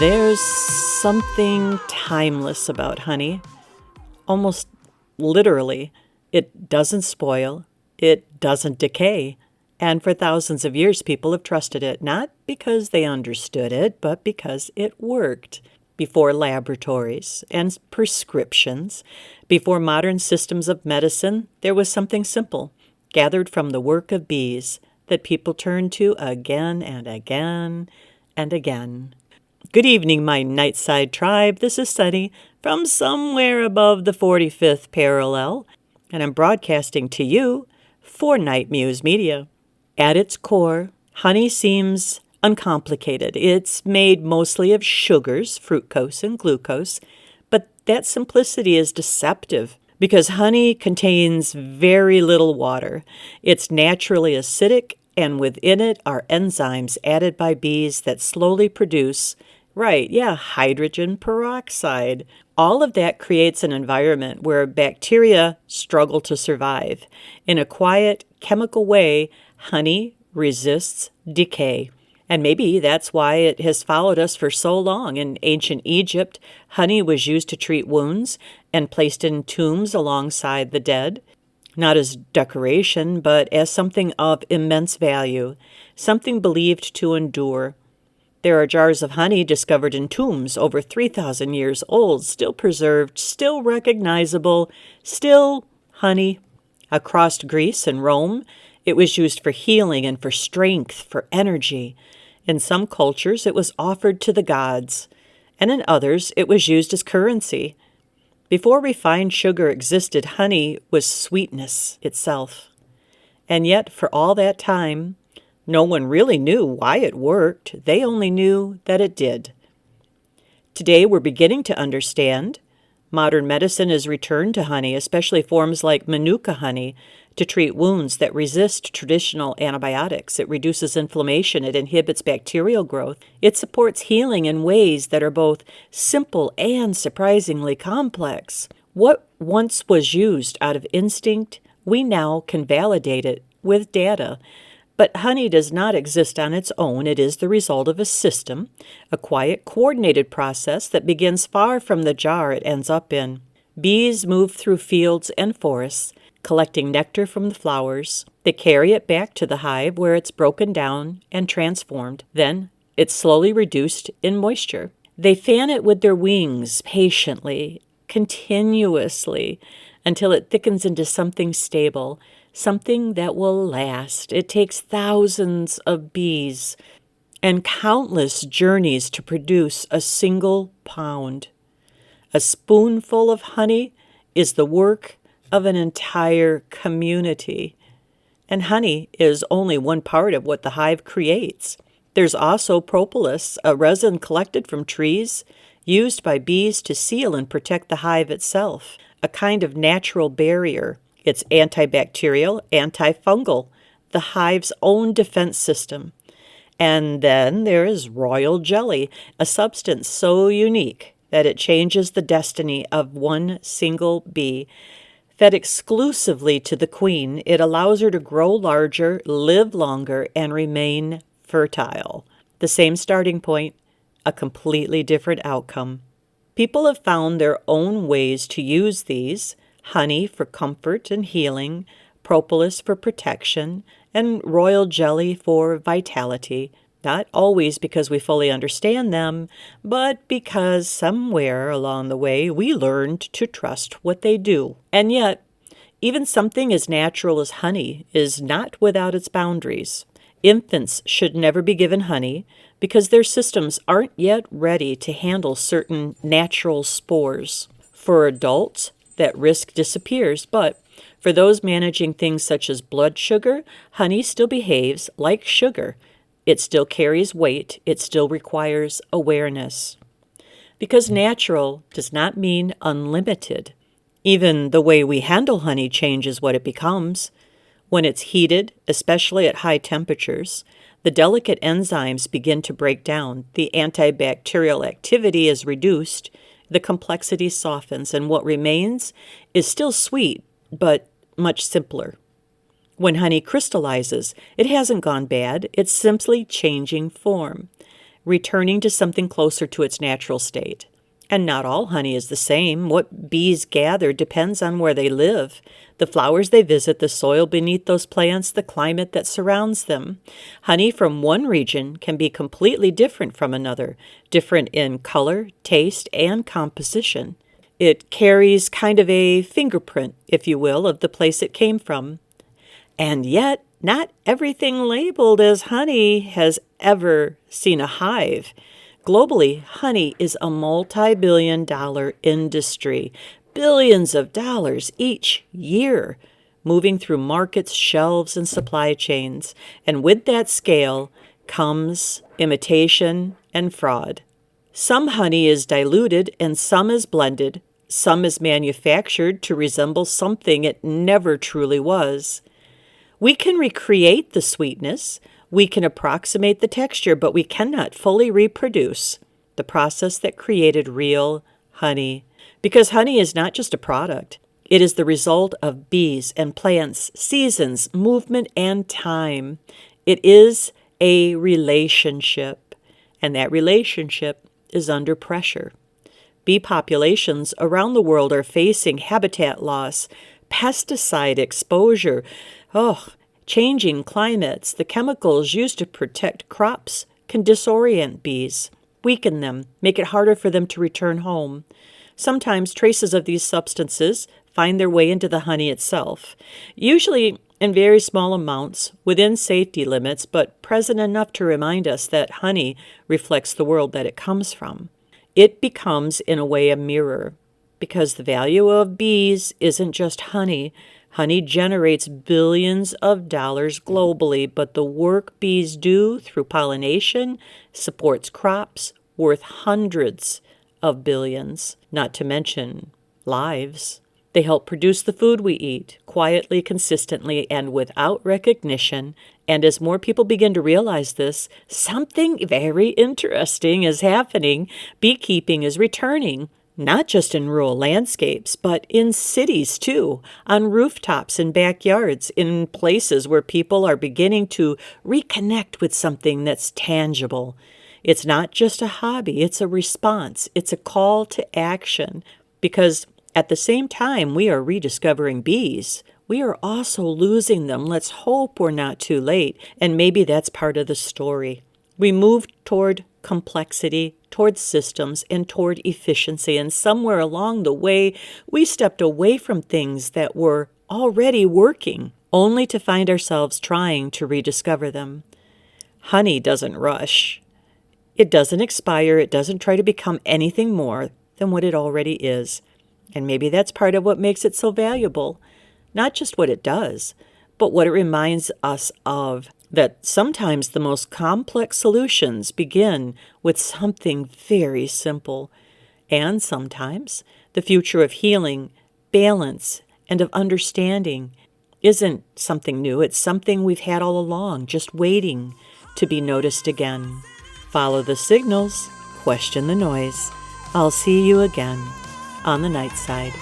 There's something timeless about honey. Almost literally, it doesn't spoil, it doesn't decay. And for thousands of years, people have trusted it, not because they understood it, but because it worked. Before laboratories and prescriptions, before modern systems of medicine, there was something simple, gathered from the work of bees, that people turned to again and again and again. Good evening, my Nightside tribe. This is Sunny from somewhere above the 45th parallel, and I'm broadcasting to you for Nite Muse Media. At its core, honey seems uncomplicated. It's made mostly of sugars, fructose and glucose, but that simplicity is deceptive because honey contains very little water. It's naturally acidic, and within it are enzymes added by bees that slowly produce, hydrogen peroxide. All of that creates an environment where bacteria struggle to survive. In a quiet, chemical way, honey resists decay. And maybe that's why it has followed us for so long. In ancient Egypt, honey was used to treat wounds and placed in tombs alongside the dead, not as decoration, but as something of immense value, something believed to endure. There are jars of honey discovered in tombs over 3,000 years old, still preserved, still recognizable, still honey. Across Greece and Rome, it was used for healing and for strength, for energy. In some cultures, it was offered to the gods, and in others, it was used as currency. Before refined sugar existed, honey was sweetness itself. And yet, for all that time, no one really knew why it worked. They only knew that it did. Today, we're beginning to understand. Modern medicine has returned to honey, especially forms like manuka honey, to treat wounds that resist traditional antibiotics. It reduces inflammation. It inhibits bacterial growth. It supports healing in ways that are both simple and surprisingly complex. What once was used out of instinct, we now can validate it with data. But honey does not exist on its own. It is the result of a system, a quiet, coordinated process that begins far from the jar it ends up in. Bees move through fields and forests, collecting nectar from the flowers. They carry it back to the hive where it's broken down and transformed. Then it's slowly reduced in moisture. They fan it with their wings patiently, continuously, until it thickens into something stable, something that will last. It takes thousands of bees and countless journeys to produce a single pound. A spoonful of honey is the work of an entire community. And honey is only one part of what the hive creates. There's also propolis, a resin collected from trees, used by bees to seal and protect the hive itself, a kind of natural barrier. It's antibacterial, antifungal, the hive's own defense system. And then there is royal jelly, a substance so unique that it changes the destiny of one single bee. Fed exclusively to the queen, it allows her to grow larger, live longer, and remain fertile. The same starting point, a completely different outcome. People have found their own ways to use these: honey for comfort and healing, propolis for protection, and royal jelly for vitality. Not always because we fully understand them, but because somewhere along the way we learned to trust what they do. And yet, even something as natural as honey is not without its boundaries. Infants should never be given honey because their systems aren't yet ready to handle certain natural spores. For adults, that risk disappears, but for those managing things such as blood sugar, honey still behaves like sugar. It still carries weight. It still requires awareness. Because natural does not mean unlimited. Even the way we handle honey changes what it becomes. When it's heated, especially at high temperatures, the delicate enzymes begin to break down. The antibacterial activity is reduced. The complexity softens, and what remains is still sweet, but much simpler. When honey crystallizes, it hasn't gone bad. It's simply changing form. returning to something closer to its natural state. And not all honey is the same. What bees gather depends on where they live, the flowers they visit, the soil beneath those plants, the climate that surrounds them. Honey from one region can be completely different from another, different in color, taste, and composition. It carries kind of a fingerprint, if you will, of the place it came from. And yet, not everything labeled as honey has ever seen a hive. Globally, honey is a multi-billion-dollar industry, billions of dollars each year, moving through markets, shelves, and supply chains. And with that scale comes imitation and fraud. Some honey is diluted and some is blended. Some is manufactured to resemble something it never truly was. We can recreate the sweetness. We can approximate the texture, but we cannot fully reproduce the process that created real honey. Because honey is not just a product. It is the result of bees and plants, seasons, movement, and time. It is a relationship, and that relationship is under pressure. Bee populations around the world are facing habitat loss, pesticide exposure, changing climates. The chemicals used to protect crops can disorient bees, weaken them, make it harder for them to return home. Sometimes traces of these substances find their way into the honey itself, usually in very small amounts within safety limits, but present enough to remind us that honey reflects the world that it comes from. It becomes, in a way, a mirror, because the value of bees isn't just honey. Honey generates billions of dollars globally, but the work bees do through pollination supports crops worth hundreds of billions, not to mention lives. They help produce the food we eat, quietly, consistently, and without recognition. And as more people begin to realize this, something very interesting is happening. Beekeeping is returning, not just in rural landscapes, but in cities too, on rooftops and backyards, in places where people are beginning to reconnect with something that's tangible. It's not just a hobby, it's a response, it's a call to action, because at the same time we are rediscovering bees, we are also losing them. Let's hope we're not too late, and maybe that's part of the story. We move toward complexity, toward systems, and toward efficiency, and somewhere along the way, we stepped away from things that were already working, only to find ourselves trying to rediscover them. Honey doesn't rush. It doesn't expire. It doesn't try to become anything more than what it already is. And maybe that's part of what makes it so valuable. Not just what it does, but what it reminds us of, that sometimes the most complex solutions begin with something very simple. And sometimes the future of healing, balance, and of understanding isn't something new. It's something we've had all along, just waiting to be noticed again. Follow the signals, question the noise. I'll see you again on the Nite Side.